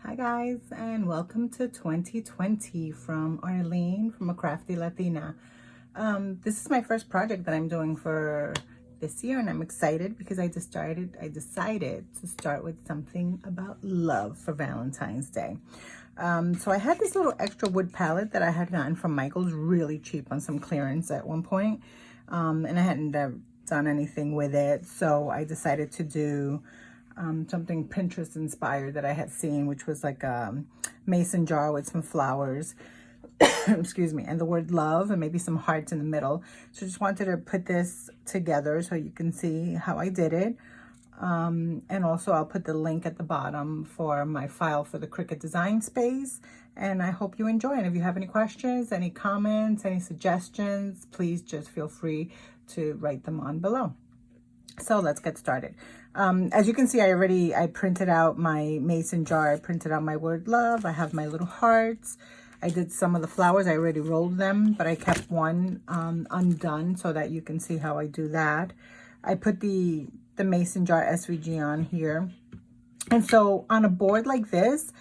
Hi guys, and welcome to 2020 from Arlene from A Crafty Latina. This is my first project that I'm doing for this year, and I'm excited because I decided to start with something about love for Valentine's Day. So I had this little extra wood palette that I had gotten from Michael's, really cheap on some clearance at one point, and I hadn't done anything with it, so I decided to do something Pinterest inspired that I had seen, which was like a mason jar with some flowers excuse me, and the word love and maybe some hearts in the middle. So just wanted to put this together so you can see how I did it. And also I'll put the link at the bottom for my file for the Cricut design space, and I hope you enjoy. And if you have any questions, any comments, any suggestions, please just feel free to write them on below. So let's get started. As you can see, I printed out my mason jar. I printed out my word love. I have my little hearts. I did some of the flowers. I already rolled them, but I kept one undone so that you can see how I do that. I put the mason jar SVG on here. And so on a board like this,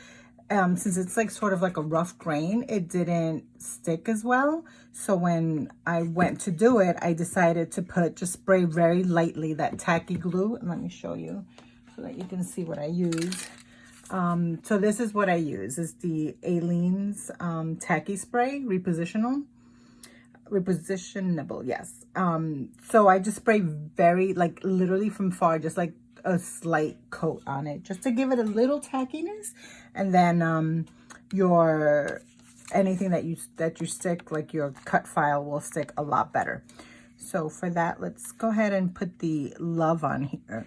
since it's like sort of like a rough grain, it didn't stick as well. So when I went to do it, I decided to just spray very lightly that tacky glue. And let me show you so that you can see what I use. So this is what I use, is the Arlene's tacky spray, repositionable, yes. So I just spray very, like literally from far, just like a slight coat on it just to give it a little tackiness, and then anything that you stick, like your cut file, will stick a lot better. So for that, let's go ahead and put the love on here.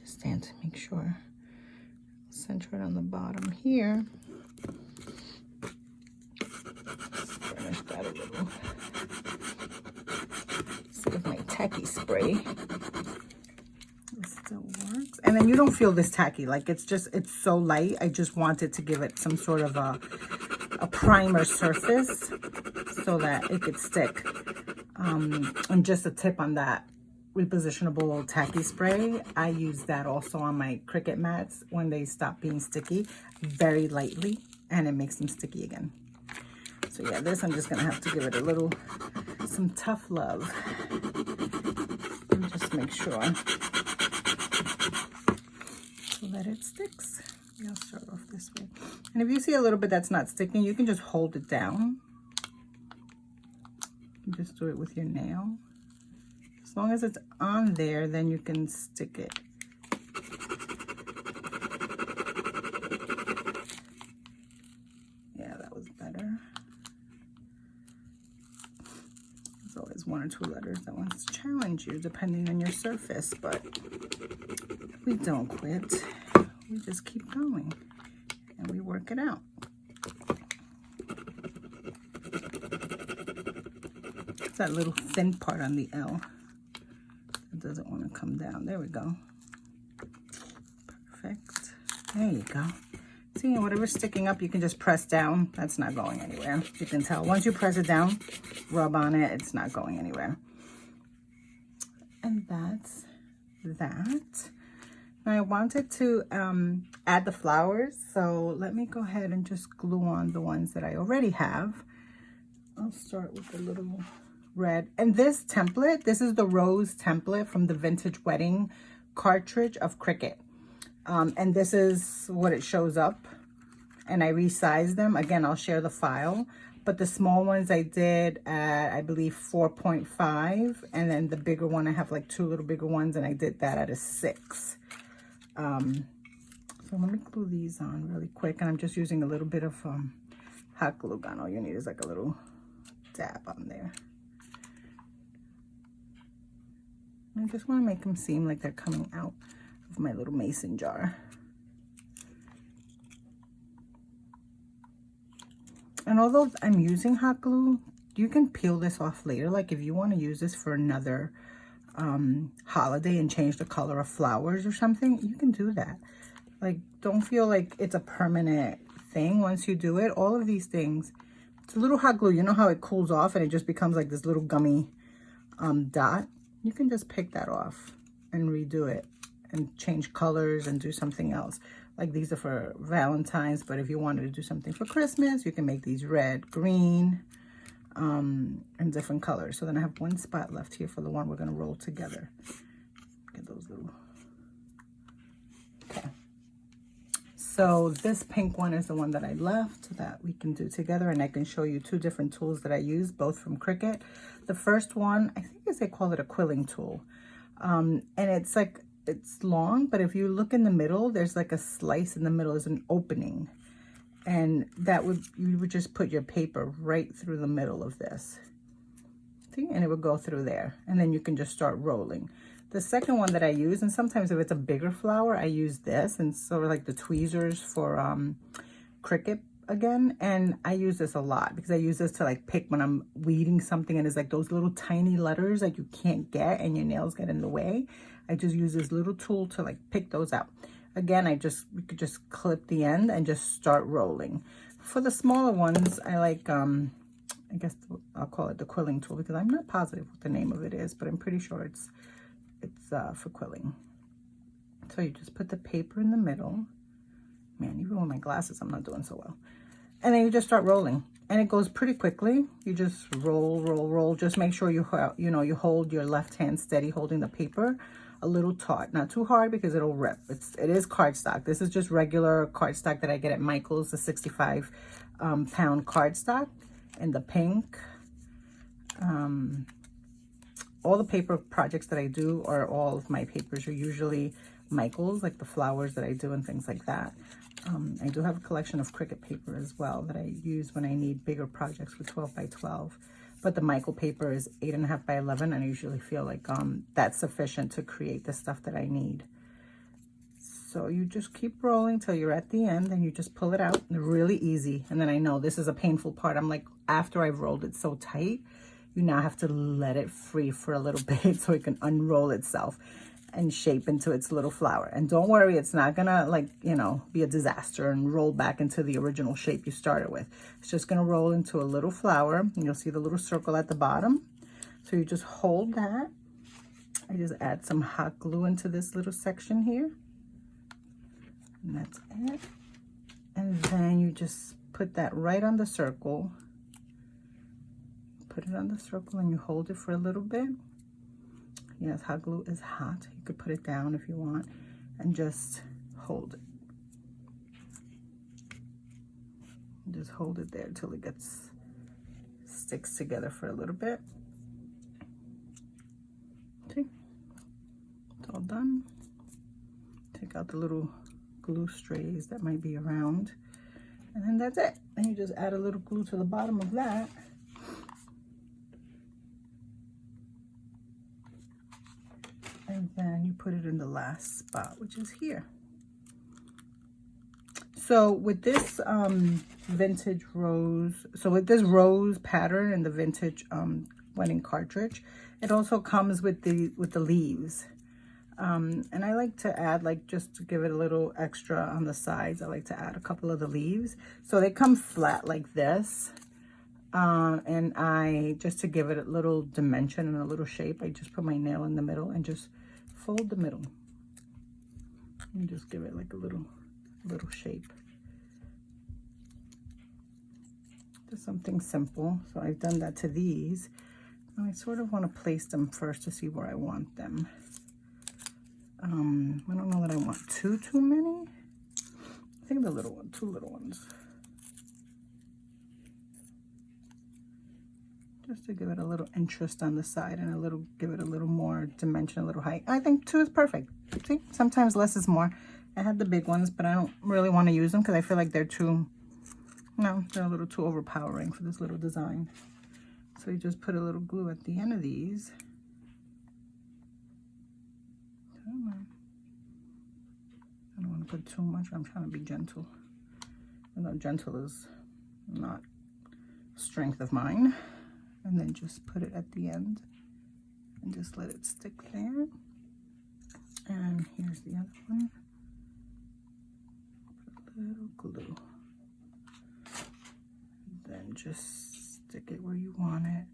Just stand to make sure. Center it on the bottom here. Finish that a little. See if my tacky spray still works. And then you don't feel this tacky, like it's so light. I just wanted to give it some sort of a primer surface so that it could stick. And just a tip on that repositionable tacky spray, I use that also on my Cricut mats when they stop being sticky, very lightly, and it makes them sticky again. So yeah, this I'm just gonna have to give it some tough love and just make sure so that it sticks. I'll start off this way. And if you see a little bit that's not sticking, you can just hold it down. You just do it with your nail. As long as it's on there, then you can stick it. Yeah, that was better. There's always one or two letters that wants to challenge you depending on your surface, but we don't quit. We just keep going and we work it out. It's that little thin part on the L. It doesn't want to come down. There we go. Perfect. There you go. See, whatever's sticking up, you can just press down. That's not going anywhere. You can tell. Once you press it down, rub on it, it's not going anywhere. And that's that. Now I wanted to add the flowers, so let me go ahead and just glue on the ones that I already have. I'll start with the little red. And this template, this is the rose template from the Vintage Wedding cartridge of Cricut. And this is what it shows up. And I resized them. Again, I'll share the file. But the small ones I did at, I believe, 4.5. And then the bigger one, I have like two little bigger ones, and I did that at a 6. So let me glue these on really quick. And I'm just using a little bit of hot glue gun. All you need is like a little dab on there. I just want to make them seem like they're coming out of my little mason jar. And although I'm using hot glue, you can peel this off later. Like if you want to use this for another holiday and change the color of flowers or something, you can do that. Like, don't feel like it's a permanent thing once you do it. All of these things, it's a little hot glue. You know how it cools off and it just becomes like this little gummy dot? You can just pick that off and redo it and change colors and do something else. Like these are for Valentine's, but if you wanted to do something for Christmas, you can make these red, green, and different colors. So then I have one spot left here for the one we're gonna roll together. Get those little, okay. So this pink one is the one that I left that we can do together, and I can show you two different tools that I use, both from Cricut. The first one, I think they call it a quilling tool. And it's like, it's long, but if you look in the middle, there's like a slice in the middle, is an opening. And that would, you would just put your paper right through the middle of this. See? And it would go through there. And then you can just start rolling. The second one that I use, and sometimes if it's a bigger flower, I use this, and sort of like the tweezers for Cricut again. And I use this a lot because I use this to like pick when I'm weeding something and it's like those little tiny letters that you can't get and your nails get in the way. I just use this little tool to like pick those out. Again, we could just clip the end and just start rolling. For the smaller ones, I like, I guess I'll call it the quilling tool because I'm not positive what the name of it is, but I'm pretty sure it's for quilling. So you just put the paper in the middle. Man, even with my glasses, I'm not doing so well. And then you just start rolling. And it goes pretty quickly. You just roll, roll, roll. Just make sure you hold your left hand steady holding the paper a little taut. Not too hard because it'll rip. It is cardstock. This is just regular cardstock that I get at Michael's, the 65 pound cardstock in the pink. All the paper projects that I do, or all of my papers, are usually Michael's, like the flowers that I do and things like that. I do have a collection of Cricut paper as well that I use when I need bigger projects with 12 by 12. But the Michael paper is 8.5 by 11, and I usually feel like that's sufficient to create the stuff that I need. So you just keep rolling till you're at the end, and you just pull it out. Really easy. And then I know this is a painful part. I'm like, after I've rolled it so tight, you now have to let it free for a little bit so it can unroll itself and shape into its little flower. And don't worry, it's not gonna, like, you know, be a disaster and roll back into the original shape you started with. It's just gonna roll into a little flower, and you'll see the little circle at the bottom. So you just hold that. I just add some hot glue into this little section here. And that's it. And then you just put that right on the circle. Put it on the circle and you hold it for a little bit. Yes, hot glue is hot. You could put it down if you want and just hold it. Just hold it there until it sticks together for a little bit. Okay, it's all done. Take out the little glue strays that might be around. And then that's it. And you just add a little glue to the bottom of that. And then you put it in the last spot, which is here. So with this vintage rose, so with this rose pattern and the vintage wedding cartridge, it also comes with the leaves. And I like to add, like, just to give it a little extra on the sides, I like to add a couple of the leaves. So they come flat like this. And I, just to give it a little dimension and a little shape, I just put my nail in the middle and just fold the middle. And just give it like a little shape. Just something simple. So I've done that to these. And I sort of want to place them first to see where I want them. I don't know that I want too many. I think the little one, two little ones. Just to give it a little interest on the side and give it a little more dimension, a little height. I think 2 is perfect. See, sometimes less is more. I had the big ones, but I don't really want to use them because I feel like they're a little too overpowering for this little design. So you just put a little glue at the end of these. I don't want to put too much. I'm trying to be gentle. You know, gentle is not a strength of mine. And then just put it at the end and just let it stick there. And here's the other one. Put a little glue. And then just stick it where you want it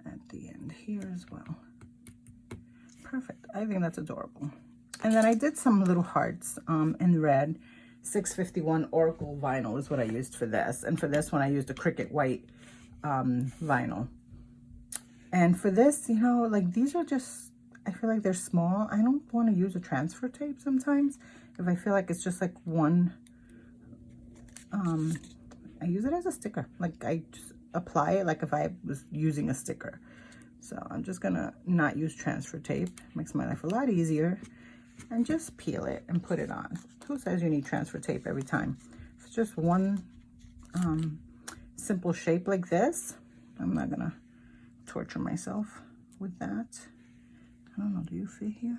at the end here as well. Perfect. I think that's adorable. And then I did some little hearts in red. 651 Oracle vinyl is what I used for this. And for this one, I used a Cricut white vinyl. And for this, you know, like these are just, I feel like they're small. I don't want to use a transfer tape sometimes. If I feel like it's just like one, I use it as a sticker. Like I just apply it like if I was using a sticker. So I'm just gonna not use transfer tape. Makes my life a lot easier. And just peel it and put it on. Who says you need transfer tape every time? If it's just one simple shape like this, I'm not gonna torture myself with that. I don't know, do you fit here?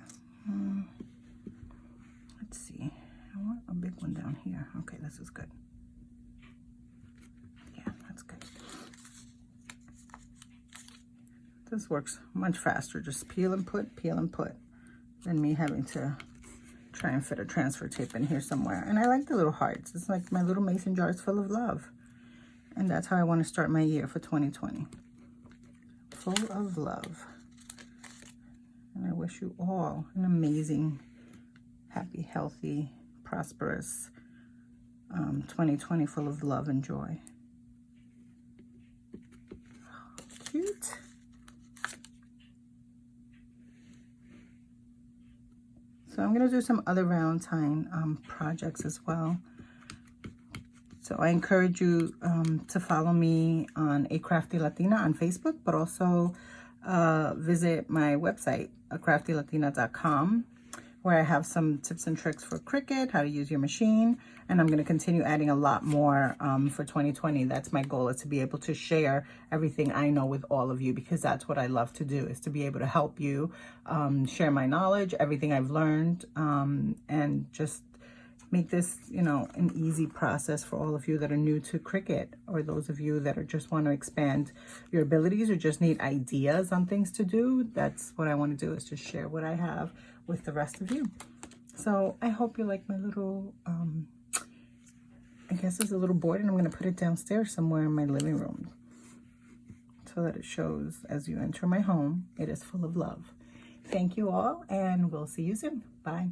Let's see. I want a big one down here. Okay, this is good. Yeah, that's good. This works much faster. Just peel and put than me having to try and fit a transfer tape in here somewhere. And I like the little hearts. It's like my little mason jars full of love. And that's how I want to start my year for 2020. Full of love. And I wish you all an amazing, happy, healthy, prosperous 2020 full of love and joy. Cute. So I'm going to do some other Valentine projects as well. So I encourage you to follow me on A Crafty Latina on Facebook, but also visit my website, craftylatina.com, where I have some tips and tricks for Cricut, how to use your machine, and I'm going to continue adding a lot more for 2020. That's my goal, is to be able to share everything I know with all of you, because that's what I love to do, is to be able to help you share my knowledge, everything I've learned, and just make this, you know, an easy process for all of you that are new to Cricut, or those of you that are just want to expand your abilities or just need ideas on things to do. That's what I want to do, is just share what I have with the rest of you. So I hope you like my little, I guess it's a little board, and I'm going to put it downstairs somewhere in my living room so that it shows as you enter my home, it is full of love. Thank you all, and we'll see you soon. Bye.